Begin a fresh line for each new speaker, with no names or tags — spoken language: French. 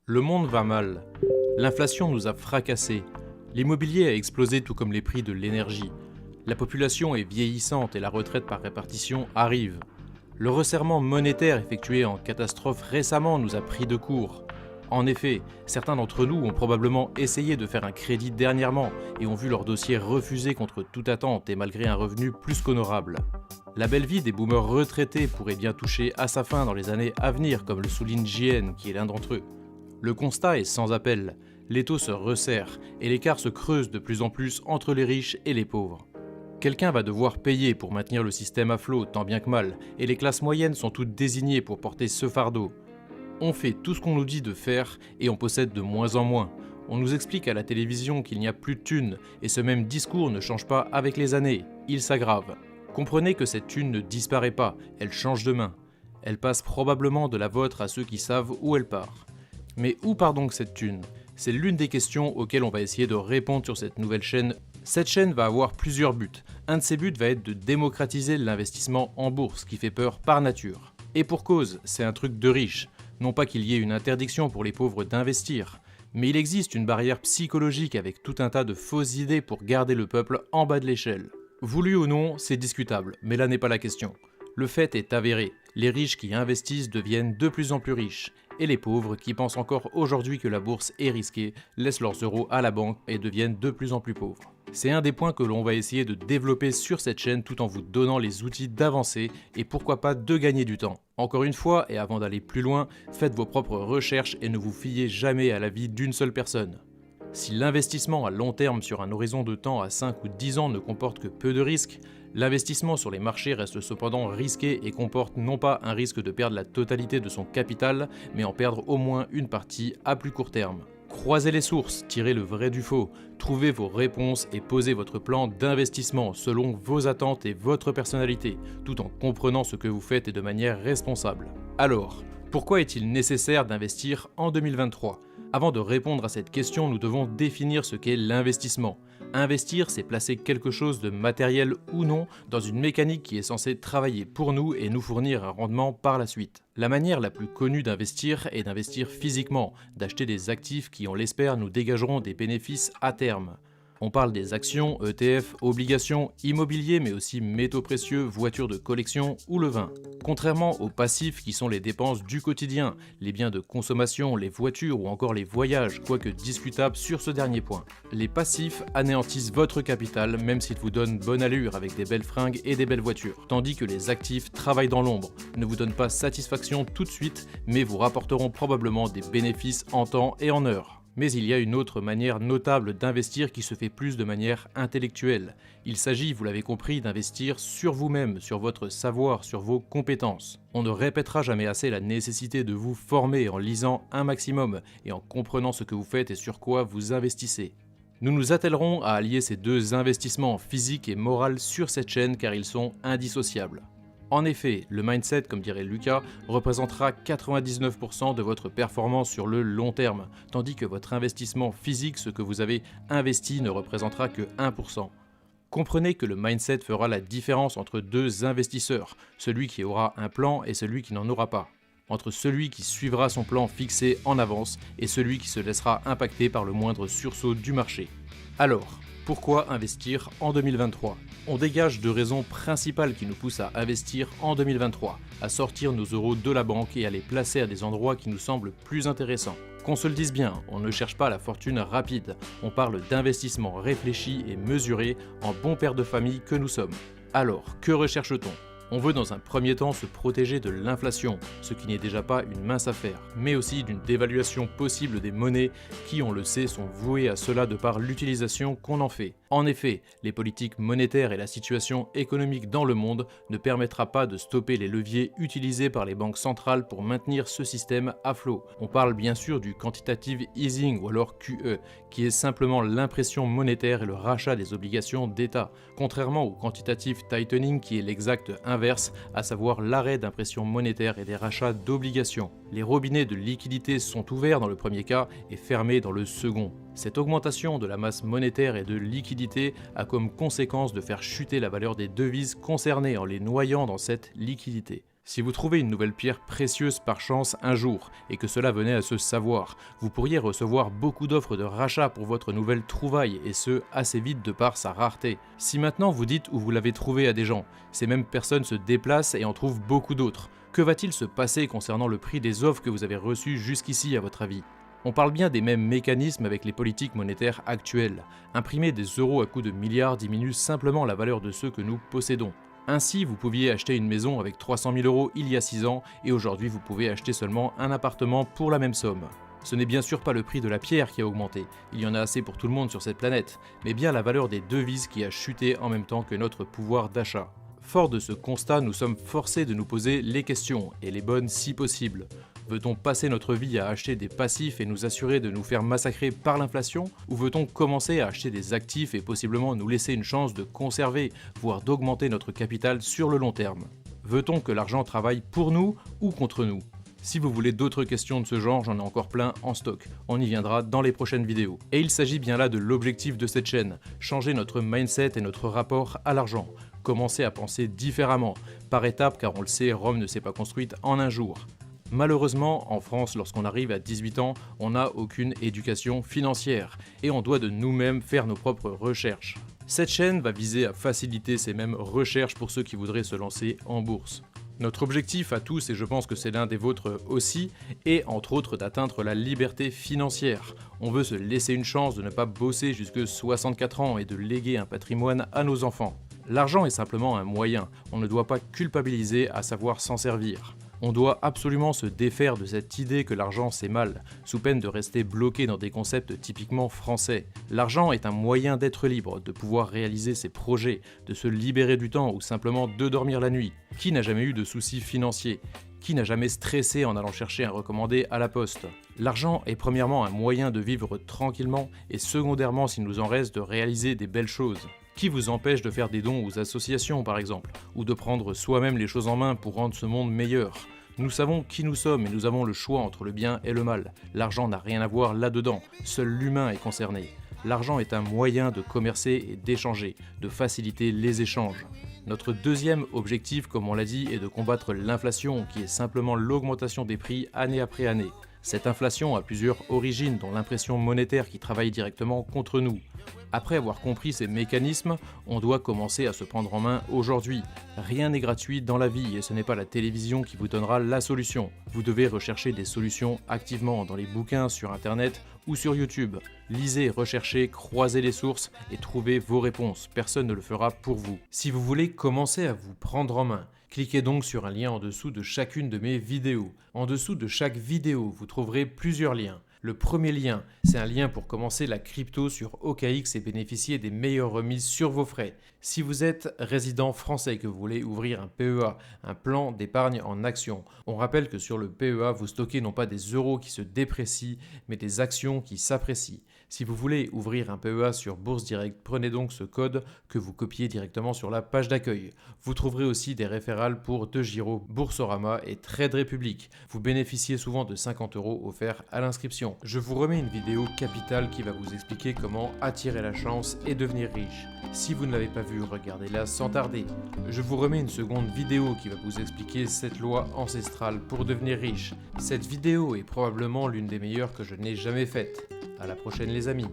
Le monde va mal. L'inflation nous a fracassés. L'immobilier a explosé tout comme les prix de l'énergie. La population est vieillissante et la retraite par répartition arrive. Le resserrement monétaire effectué en catastrophe récemment nous a pris de court. En effet, certains d'entre nous ont probablement essayé de faire un crédit dernièrement et ont vu leur dossier refusé contre toute attente et malgré un revenu plus qu'honorable. La belle vie des boomers retraités pourrait bien toucher à sa fin dans les années à venir, comme le souligne JN, qui est l'un d'entre eux. Le constat est sans appel, l'étau se resserre et l'écart se creuse de plus en plus entre les riches et les pauvres. Quelqu'un va devoir payer pour maintenir le système à flot tant bien que mal, et les classes moyennes sont toutes désignées pour porter ce fardeau. On fait tout ce qu'on nous dit de faire et on possède de moins en moins. On nous explique à la télévision qu'il n'y a plus de thunes, et ce même discours ne change pas avec les années, il s'aggrave. Comprenez que cette thune ne disparaît pas, elle change de main. Elle passe probablement de la vôtre à ceux qui savent où elle part. Mais où part donc cette thune? C'est l'une des questions auxquelles on va essayer de répondre sur cette nouvelle chaîne. Cette chaîne va avoir plusieurs buts. Un de ces buts va être de démocratiser l'investissement en bourse, qui fait peur par nature. Et pour cause, c'est un truc de riche. Non pas qu'il y ait une interdiction pour les pauvres d'investir, mais il existe une barrière psychologique avec tout un tas de fausses idées pour garder le peuple en bas de l'échelle. Voulu ou non, c'est discutable, mais là n'est pas la question. Le fait est avéré, les riches qui investissent deviennent de plus en plus riches, et les pauvres qui pensent encore aujourd'hui que la bourse est risquée laissent leurs euros à la banque et deviennent de plus en plus pauvres. C'est un des points que l'on va essayer de développer sur cette chaîne tout en vous donnant les outils d'avancer et pourquoi pas de gagner du temps. Encore une fois, et avant d'aller plus loin, faites vos propres recherches et ne vous fiez jamais à l'avis d'une seule personne. Si l'investissement à long terme sur un horizon de temps à 5 ou 10 ans ne comporte que peu de risques, l'investissement sur les marchés reste cependant risqué et comporte non pas un risque de perdre la totalité de son capital, mais en perdre au moins une partie à plus court terme. Croisez les sources, tirez le vrai du faux, trouvez vos réponses et posez votre plan d'investissement selon vos attentes et votre personnalité, tout en comprenant ce que vous faites et de manière responsable. Alors, pourquoi est-il nécessaire d'investir en 2023 ? Avant de répondre à cette question, nous devons définir ce qu'est l'investissement. Investir, c'est placer quelque chose de matériel ou non dans une mécanique qui est censée travailler pour nous et nous fournir un rendement par la suite. La manière la plus connue d'investir est d'investir physiquement, d'acheter des actifs qui, on l'espère, nous dégageront des bénéfices à terme. On parle des actions, ETF, obligations, immobilier, mais aussi métaux précieux, voitures de collection ou le vin. Contrairement aux passifs qui sont les dépenses du quotidien, les biens de consommation, les voitures ou encore les voyages, quoique discutables sur ce dernier point. Les passifs anéantissent votre capital même s'ils vous donnent bonne allure avec des belles fringues et des belles voitures, tandis que les actifs travaillent dans l'ombre, ne vous donnent pas satisfaction tout de suite, mais vous rapporteront probablement des bénéfices en temps et en heure. Mais il y a une autre manière notable d'investir qui se fait plus de manière intellectuelle. Il s'agit, vous l'avez compris, d'investir sur vous-même, sur votre savoir, sur vos compétences. On ne répétera jamais assez la nécessité de vous former en lisant un maximum et en comprenant ce que vous faites et sur quoi vous investissez. Nous nous attellerons à allier ces deux investissements physiques et moraux sur cette chaîne car ils sont indissociables. En effet, le mindset, comme dirait Lucas, représentera 99% de votre performance sur le long terme, tandis que votre investissement physique, ce que vous avez investi, ne représentera que 1%. Comprenez que le mindset fera la différence entre deux investisseurs, celui qui aura un plan et celui qui n'en aura pas, entre celui qui suivra son plan fixé en avance et celui qui se laissera impacter par le moindre sursaut du marché. Alors, pourquoi investir en 2023 ? On dégage deux raisons principales qui nous poussent à investir en 2023, à sortir nos euros de la banque et à les placer à des endroits qui nous semblent plus intéressants. Qu'on se le dise bien, on ne cherche pas la fortune rapide, on parle d'investissement réfléchi et mesuré en bon père de famille que nous sommes. Alors, que recherche-t-on ? On veut dans un premier temps se protéger de l'inflation, ce qui n'est déjà pas une mince affaire, mais aussi d'une dévaluation possible des monnaies qui, on le sait, sont vouées à cela de par l'utilisation qu'on en fait. En effet, les politiques monétaires et la situation économique dans le monde ne permettra pas de stopper les leviers utilisés par les banques centrales pour maintenir ce système à flot. On parle bien sûr du quantitative easing ou alors QE, qui est simplement l'impression monétaire et le rachat des obligations d'État, contrairement au quantitative tightening qui est l'exact inverse, à savoir l'arrêt d'impression monétaire et des rachats d'obligations. Les robinets de liquidité sont ouverts dans le premier cas et fermés dans le second. Cette augmentation de la masse monétaire et de liquidité a comme conséquence de faire chuter la valeur des devises concernées en les noyant dans cette liquidité. Si vous trouvez une nouvelle pierre précieuse par chance un jour, et que cela venait à se savoir, vous pourriez recevoir beaucoup d'offres de rachat pour votre nouvelle trouvaille, et ce, assez vite de par sa rareté. Si maintenant vous dites où vous l'avez trouvé à des gens, ces mêmes personnes se déplacent et en trouvent beaucoup d'autres. Que va-t-il se passer concernant le prix des offres que vous avez reçues jusqu'ici à votre avis ? On parle bien des mêmes mécanismes avec les politiques monétaires actuelles. Imprimer des euros à coups de milliards diminue simplement la valeur de ceux que nous possédons. Ainsi, vous pouviez acheter une maison avec 300 000 euros il y a 6 ans et aujourd'hui vous pouvez acheter seulement un appartement pour la même somme. Ce n'est bien sûr pas le prix de la pierre qui a augmenté, il y en a assez pour tout le monde sur cette planète, mais bien la valeur des devises qui a chuté en même temps que notre pouvoir d'achat. Fort de ce constat, nous sommes forcés de nous poser les questions, et les bonnes si possible. Veut-on passer notre vie à acheter des passifs et nous assurer de nous faire massacrer par l'inflation ? Ou veut-on commencer à acheter des actifs et possiblement nous laisser une chance de conserver, voire d'augmenter notre capital sur le long terme ? Veut-on que l'argent travaille pour nous ou contre nous ? Si vous voulez d'autres questions de ce genre, j'en ai encore plein en stock. On y viendra dans les prochaines vidéos. Et il s'agit bien là de l'objectif de cette chaîne, changer notre mindset et notre rapport à l'argent. Commencer à penser différemment, par étapes car on le sait, Rome ne s'est pas construite en un jour. Malheureusement, en France, lorsqu'on arrive à 18 ans, on n'a aucune éducation financière et on doit de nous-mêmes faire nos propres recherches. Cette chaîne va viser à faciliter ces mêmes recherches pour ceux qui voudraient se lancer en bourse. Notre objectif à tous, et je pense que c'est l'un des vôtres aussi, est entre autres d'atteindre la liberté financière. On veut se laisser une chance de ne pas bosser jusque 64 ans et de léguer un patrimoine à nos enfants. L'argent est simplement un moyen, on ne doit pas culpabiliser à savoir s'en servir. On doit absolument se défaire de cette idée que l'argent c'est mal, sous peine de rester bloqué dans des concepts typiquement français. L'argent est un moyen d'être libre, de pouvoir réaliser ses projets, de se libérer du temps ou simplement de dormir la nuit. Qui n'a jamais eu de soucis financiers ? Qui n'a jamais stressé en allant chercher un recommandé à la poste ? L'argent est premièrement un moyen de vivre tranquillement et secondairement, s'il nous en reste, de réaliser des belles choses. Qui vous empêche de faire des dons aux associations par exemple, ou de prendre soi-même les choses en main pour rendre ce monde meilleur ? Nous savons qui nous sommes et nous avons le choix entre le bien et le mal. L'argent n'a rien à voir là-dedans, seul l'humain est concerné. L'argent est un moyen de commercer et d'échanger, de faciliter les échanges. Notre deuxième objectif, comme on l'a dit, est de combattre l'inflation, qui est simplement l'augmentation des prix année après année. Cette inflation a plusieurs origines, dont l'impression monétaire qui travaille directement contre nous. Après avoir compris ces mécanismes, on doit commencer à se prendre en main aujourd'hui. Rien n'est gratuit dans la vie et ce n'est pas la télévision qui vous donnera la solution. Vous devez rechercher des solutions activement dans les bouquins, sur internet ou sur YouTube. Lisez, recherchez, croisez les sources et trouvez vos réponses. Personne ne le fera pour vous. Si vous voulez commencer à vous prendre en main, cliquez donc sur un lien en dessous de chacune de mes vidéos. En dessous de chaque vidéo, vous trouverez plusieurs liens. Le premier lien, c'est un lien pour commencer la crypto sur OKX et bénéficier des meilleures remises sur vos frais. Si vous êtes résident français et que vous voulez ouvrir un PEA, un plan d'épargne en actions, on rappelle que sur le PEA, vous stockez non pas des euros qui se déprécient, mais des actions qui s'apprécient. Si vous voulez ouvrir un PEA sur Bourse Direct, prenez donc ce code que vous copiez directement sur la page d'accueil. Vous trouverez aussi des référals pour DeGiro, Boursorama et Trade Republic. Vous bénéficiez souvent de 50 € offerts à l'inscription. Je vous remets une vidéo capitale qui va vous expliquer comment attirer la chance et devenir riche. Si vous ne l'avez pas vue, regardez-la sans tarder. Je vous remets une seconde vidéo qui va vous expliquer cette loi ancestrale pour devenir riche. Cette vidéo est probablement l'une des meilleures que je n'ai jamais faites. À la prochaine les amis.